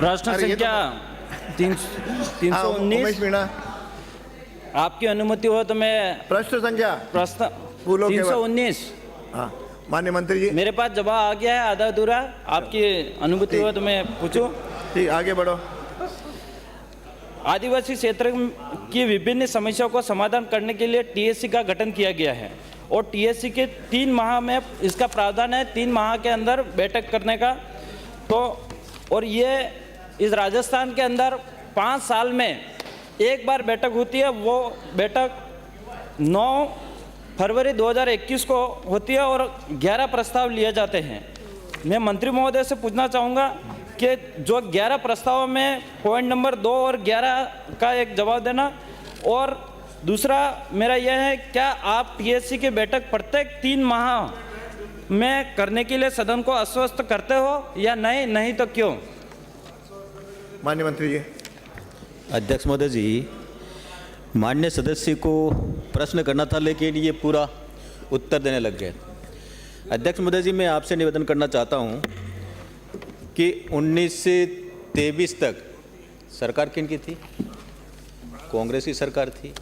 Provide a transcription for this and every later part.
प्रश्न अरे ये संख्या हाँ, उमेश 319। मीणा, आपकी अनुमति हो तो मैं प्रश्न संख्या प्रश्न बोलो केवल। 319। हाँ, माननीय मंत्री जी, मेरे पास जवाब आ गया है आधा अधूरा। आपकी अनुमति हो तो मैं पूछूं। ठीक, आगे बढ़ो। आदिवासी क्षेत्र की विभिन्न समस्याओं को समाधान करने के लिए टीएससी का गठन किया गया है और टीएससी के 3 माह में इसका प्रावधान है 3 माह के अंदर बैठक करने का। तो और ये इस राजस्थान के अंदर 5 साल में एक बार बैठक होती है। वो बैठक 9 फरवरी 2021 को होती है और 11 प्रस्ताव लिए जाते हैं। मैं मंत्री महोदय से पूछना चाहूँगा कि जो 11 प्रस्तावों में पॉइंट नंबर 2 और 11 का एक जवाब देना। और दूसरा मेरा यह है, क्या आप टीएससी की बैठक प्रत्येक 3 माह में करने के लिए सदन को आश्वस्त करते हो या नहीं? नहीं तो क्यों? माननीय मंत्री जी। अध्यक्ष महोदय जी, माननीय सदस्य को प्रश्न करना था लेकिन ये पूरा उत्तर देने लग गए। अध्यक्ष महोदय जी, मैं आपसे निवेदन करना चाहता हूँ कि 19 से 23 तक सरकार किनकी थी? कांग्रेस की सरकार थी।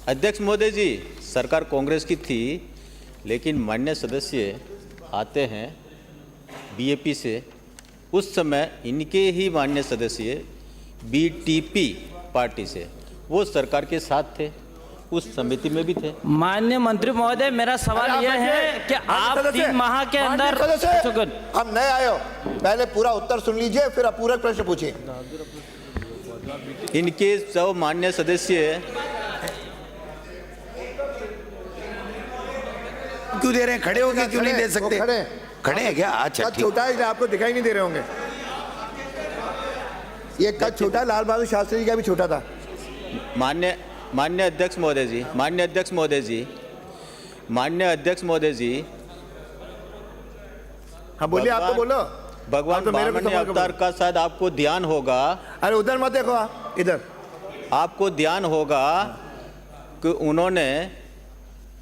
अध्यक्ष महोदय जी, सरकार कांग्रेस की थी, लेकिन माननीय सदस्य आते हैं बीएपी से। उस समय इनके ही माननीय सदस्य बीटीपी पार्टी से, वो सरकार के साथ थे, उस समिति में भी थे। माननीय मंत्री महोदय, मेरा सवाल यह है कि आप 3 माह के अंदर हम नए आए हो, पहले पूरा उत्तर सुन लीजिए फिर आप पूरा प्रश्न पूछिए। इनके सब माननीय सदस्य क्यों दे रहे हैं? खड़े होके क्यों नहीं दे सकते? खड़े हैं क्या? अच्छा, कद छोटा है इसलिए आपको दिखाई नहीं दे रहे होंगे। ये कद छोटा, लाल बहादुर शास्त्री जी का भी छोटा था। माननीय अध्यक्ष महोदय जी, माननीय अध्यक्ष महोदय जी, माननीय अध्यक्ष महोदय जी, हाँ बोलिए, आप तो बोलो। भगवान आप तो मेरे को वामन सवाल अवतार का शायद आपको ध्यान होगा। अरे उधर मत देखो, आप इधर। आपको ध्यान होगा कि उन्होंने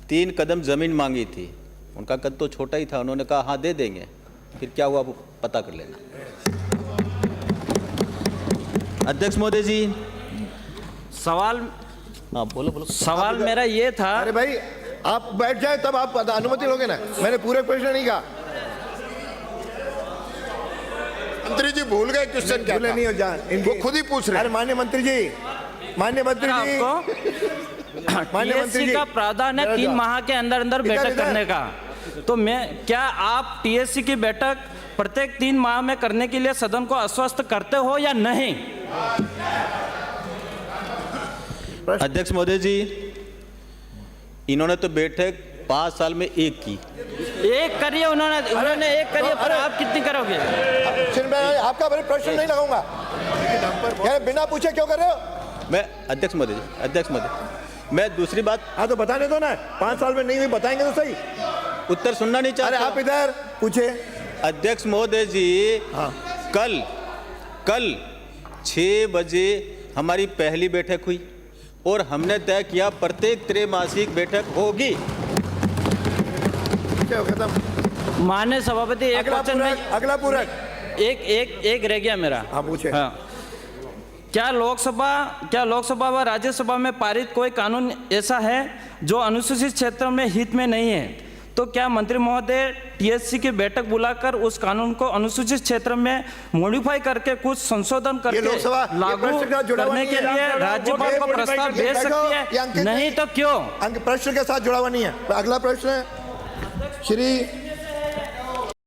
3 कदम जमीन मांगी थी। उनका कद तो छोटा ही था, उन्होंने कहा हाँ दे देंगे। फिर क्या हुआ वो पता कर लेना। अध्यक्ष महोदय जी, सवाल हाँ बोलो बोलो। सवाल मेरा ये था। अरे भाई आप बैठ जाए तब आप अनुमति लोगे ना। मैंने पूरे प्रश्न नहीं कहा। मंत्री जी भूल गए क्वेश्चन क्या था? नहीं हो जान, वो खुद ही पूछ रहे हैं। अरे माननीय मंत्री जी, माननीय मंत्री जी, माननीय मंत्री टीएससी जी, का प्रावधान है 3 माह के अंदर अंदर बैठक करने का। तो क्या आप टीएससी की बैठक प्रत्येक 3 माह में करने के लिए सदन को आश्वस्त करते हो या नहीं? अध्यक्ष महोदय जी, इन्होंने तो बैठक 5 साल में एक की। एक करिए, उन्होंने एक करिए, पर आप कितनी करोगे? आपका प्रश्न नहीं लगाऊंगा। यार बिना पूछे क्यों कर रहे हो? मैं अध्यक्ष महोदय जी, अध्यक्ष महोदय, मैं दूसरी बात। हाँ तो बताने दो ना, 5 साल में नहीं हुई, बताएंगे तो सही। उत्तर सुनना नहीं चाहते? अरे आप इधर पूछे। अध्यक्ष महोदय जी, हाँ। कल 6 बजे हमारी पहली बैठक हुई और हमने तय किया प्रत्येक त्रैमासिक बैठक होगी। खत्म। माननीय सभापति, एक क्वेश्चन में अगला पूरक एक रह गया मेरा। हाँ पूछे। हाँ, क्या लोकसभा व राज्यसभा में पारित कोई कानून ऐसा है जो अनुसूचित क्षेत्र में हित में नहीं है? तो क्या मंत्री महोदय टीएससी की बैठक बुलाकर उस कानून को अनुसूचित क्षेत्र में मॉडिफाई करके कुछ संशोधन करके लागू करने के लिए राज्यपाल को प्रस्ताव भेज सकती है? नहीं तो क्यों? प्रश्न के साथ जुड़ा हुआ नहीं है। अगला प्रश्न है श्री